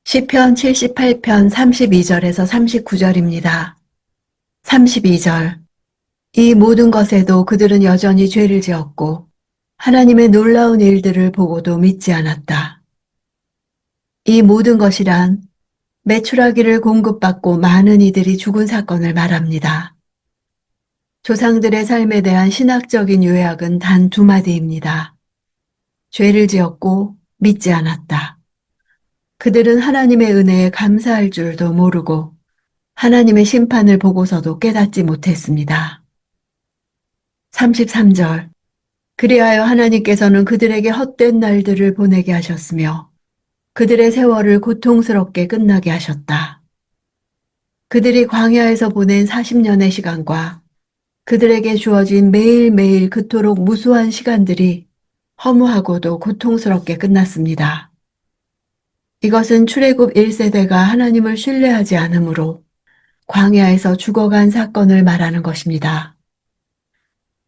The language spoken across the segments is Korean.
시편 78편 32절에서 39절입니다. 32절. 이 모든 것에도 그들은 여전히 죄를 지었고 하나님의 놀라운 일들을 보고도 믿지 않았다. 이 모든 것이란 메추라기를 공급받고 많은 이들이 죽은 사건을 말합니다. 조상들의 삶에 대한 신학적인 요약은 단 두 마디입니다. 죄를 지었고 믿지 않았다. 그들은 하나님의 은혜에 감사할 줄도 모르고 하나님의 심판을 보고서도 깨닫지 못했습니다. 33절. 그리하여 하나님께서는 그들에게 헛된 날들을 보내게 하셨으며 그들의 세월을 고통스럽게 끝나게 하셨다. 그들이 광야에서 보낸 40년의 시간과 그들에게 주어진 매일매일 그토록 무수한 시간들이 허무하고도 고통스럽게 끝났습니다. 이것은 출애굽 1세대가 하나님을 신뢰하지 않으므로 광야에서 죽어간 사건을 말하는 것입니다.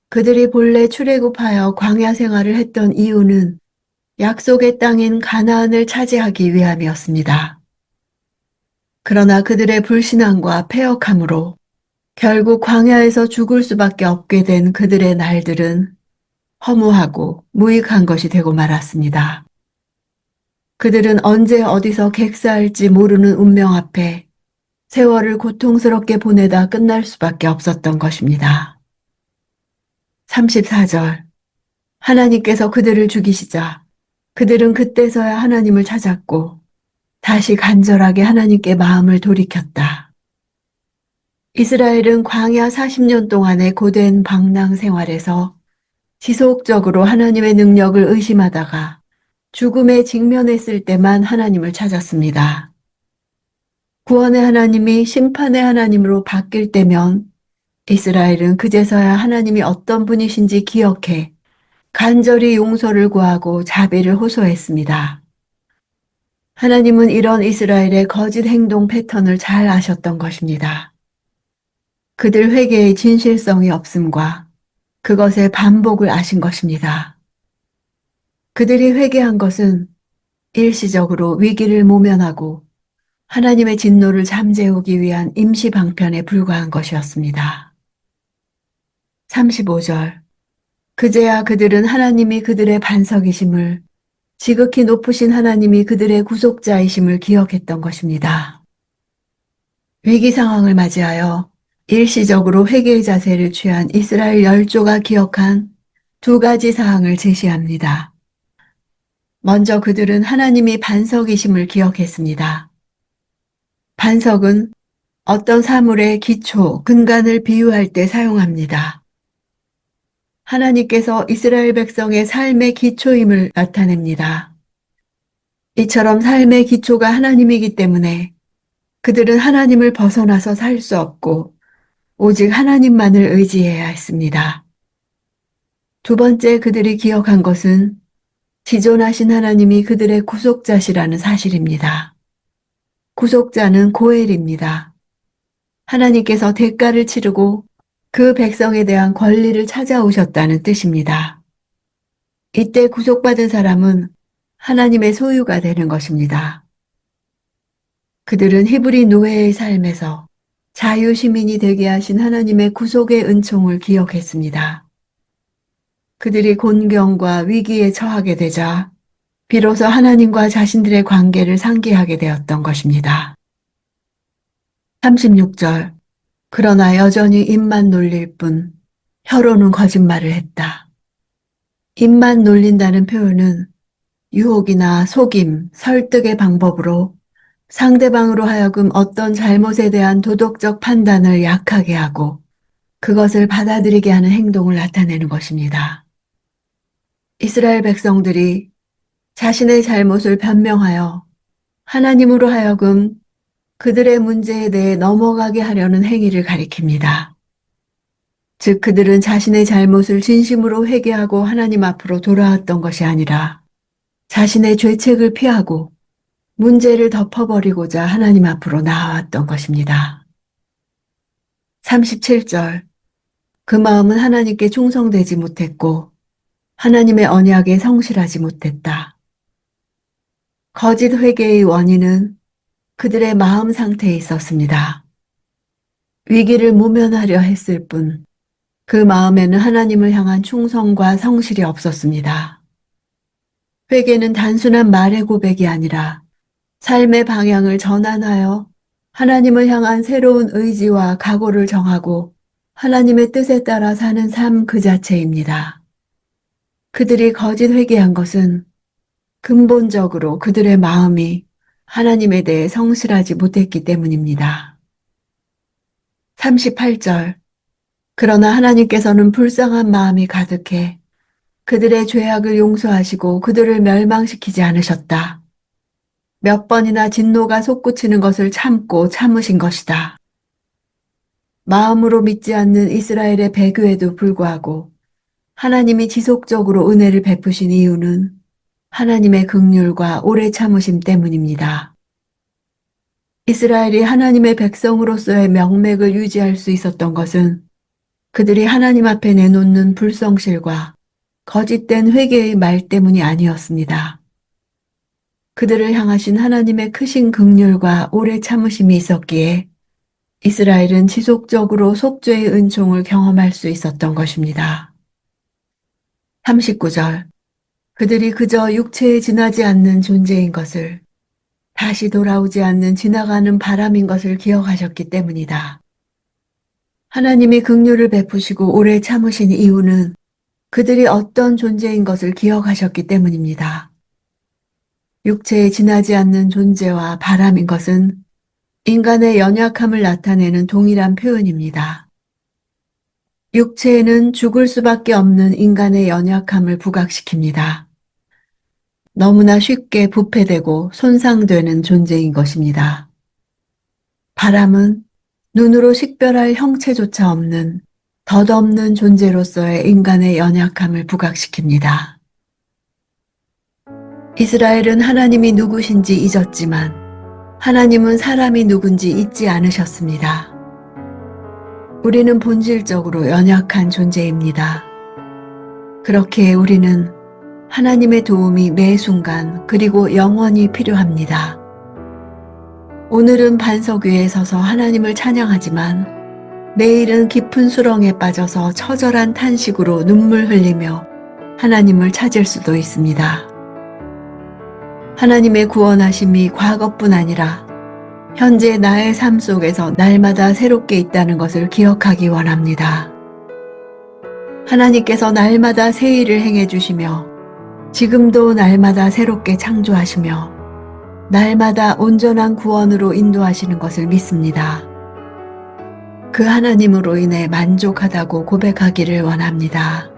그들이 본래 출애굽하여 광야 생활을 했던 이유는 약속의 땅인 가나안을 차지하기 위함이었습니다. 그러나 그들의 불신앙과 패역함으로 결국 광야에서 죽을 수밖에 없게 된 그들의 날들은 허무하고 무익한 것이 되고 말았습니다. 그들은 언제 어디서 객사할지 모르는 운명 앞에 세월을 고통스럽게 보내다 끝날 수밖에 없었던 것입니다. 34절. 하나님께서 그들을 죽이시자 그들은 그때서야 하나님을 찾았고 다시 간절하게 하나님께 마음을 돌이켰다. 이스라엘은 광야 40년 동안의 고된 방랑 생활에서 지속적으로 하나님의 능력을 의심하다가 죽음에 직면했을 때만 하나님을 찾았습니다. 구원의 하나님이 심판의 하나님으로 바뀔 때면 이스라엘은 그제서야 하나님이 어떤 분이신지 기억해 간절히 용서를 구하고 자비를 호소했습니다. 하나님은 이런 이스라엘의 거짓 행동 패턴을 잘 아셨던 것입니다. 그들 회개의 진실성이 없음과 그것의 반복을 아신 것입니다. 그들이 회개한 것은 일시적으로 위기를 모면하고 하나님의 진노를 잠재우기 위한 임시 방편에 불과한 것이었습니다. 35절. 그제야 그들은 하나님이 그들의 반석이심을, 지극히 높으신 하나님이 그들의 구속자이심을 기억했던 것입니다. 위기 상황을 맞이하여 일시적으로 회개의 자세를 취한 이스라엘 열조가 기억한 두 가지 사항을 제시합니다. 먼저 그들은 하나님이 반석이심을 기억했습니다. 반석은 어떤 사물의 기초, 근간을 비유할 때 사용합니다. 하나님께서 이스라엘 백성의 삶의 기초임을 나타냅니다. 이처럼 삶의 기초가 하나님이기 때문에 그들은 하나님을 벗어나서 살 수 없고 오직 하나님만을 의지해야 했습니다. 두 번째 그들이 기억한 것은 지존하신 하나님이 그들의 구속자시라는 사실입니다. 구속자는 고엘입니다. 하나님께서 대가를 치르고 그 백성에 대한 권리를 찾아오셨다는 뜻입니다. 이때 구속받은 사람은 하나님의 소유가 되는 것입니다. 그들은 히브리 노예의 삶에서 자유 시민이 되게 하신 하나님의 구속의 은총을 기억했습니다. 그들이 곤경과 위기에 처하게 되자 비로소 하나님과 자신들의 관계를 상기하게 되었던 것입니다. 36절. 그러나 여전히 입만 놀릴 뿐 혀로는 거짓말을 했다. 입만 놀린다는 표현은 유혹이나 속임, 설득의 방법으로 상대방으로 하여금 어떤 잘못에 대한 도덕적 판단을 약하게 하고 그것을 받아들이게 하는 행동을 나타내는 것입니다. 이스라엘 백성들이 자신의 잘못을 변명하여 하나님으로 하여금 그들의 문제에 대해 넘어가게 하려는 행위를 가리킵니다. 즉 그들은 자신의 잘못을 진심으로 회개하고 하나님 앞으로 돌아왔던 것이 아니라 자신의 죄책을 피하고 문제를 덮어버리고자 하나님 앞으로 나아왔던 것입니다. 37절. 그 마음은 하나님께 충성되지 못했고 하나님의 언약에 성실하지 못했다. 거짓 회개의 원인은 그들의 마음 상태에 있었습니다. 위기를 모면하려 했을 뿐 그 마음에는 하나님을 향한 충성과 성실이 없었습니다. 회개는 단순한 말의 고백이 아니라 삶의 방향을 전환하여 하나님을 향한 새로운 의지와 각오를 정하고 하나님의 뜻에 따라 사는 삶 그 자체입니다. 그들이 거짓 회개한 것은 근본적으로 그들의 마음이 하나님에 대해 성실하지 못했기 때문입니다. 38절. 그러나 하나님께서는 불쌍한 마음이 가득해 그들의 죄악을 용서하시고 그들을 멸망시키지 않으셨다. 몇 번이나 진노가 솟구치는 것을 참고 참으신 것이다. 마음으로 믿지 않는 이스라엘의 배교에도 불구하고 하나님이 지속적으로 은혜를 베푸신 이유는 하나님의 긍휼과 오래 참으심 때문입니다. 이스라엘이 하나님의 백성으로서의 명맥을 유지할 수 있었던 것은 그들이 하나님 앞에 내놓는 불성실과 거짓된 회개의 말 때문이 아니었습니다. 그들을 향하신 하나님의 크신 긍휼과 오래 참으심이 있었기에 이스라엘은 지속적으로 속죄의 은총을 경험할 수 있었던 것입니다. 39절. 그들이 그저 육체에 지나지 않는 존재인 것을, 다시 돌아오지 않는 지나가는 바람인 것을 기억하셨기 때문이다. 하나님이 긍휼을 베푸시고 오래 참으신 이유는 그들이 어떤 존재인 것을 기억하셨기 때문입니다. 육체에 지나지 않는 존재와 바람인 것은 인간의 연약함을 나타내는 동일한 표현입니다. 육체에는 죽을 수밖에 없는 인간의 연약함을 부각시킵니다. 너무나 쉽게 부패되고 손상되는 존재인 것입니다. 바람은 눈으로 식별할 형체조차 없는 덧없는 존재로서의 인간의 연약함을 부각시킵니다. 이스라엘은 하나님이 누구신지 잊었지만 하나님은 사람이 누군지 잊지 않으셨습니다. 우리는 본질적으로 연약한 존재입니다. 그렇기에 우리는 하나님의 도움이 매 순간 그리고 영원히 필요합니다. 오늘은 반석 위에 서서 하나님을 찬양하지만 내일은 깊은 수렁에 빠져서 처절한 탄식으로 눈물 흘리며 하나님을 찾을 수도 있습니다. 하나님의 구원하심이 과거뿐 아니라 현재 나의 삶 속에서 날마다 새롭게 있다는 것을 기억하기 원합니다. 하나님께서 날마다 새 일을 행해 주시며 지금도 날마다 새롭게 창조하시며 날마다 온전한 구원으로 인도하시는 것을 믿습니다. 그 하나님으로 인해 만족하다고 고백하기를 원합니다.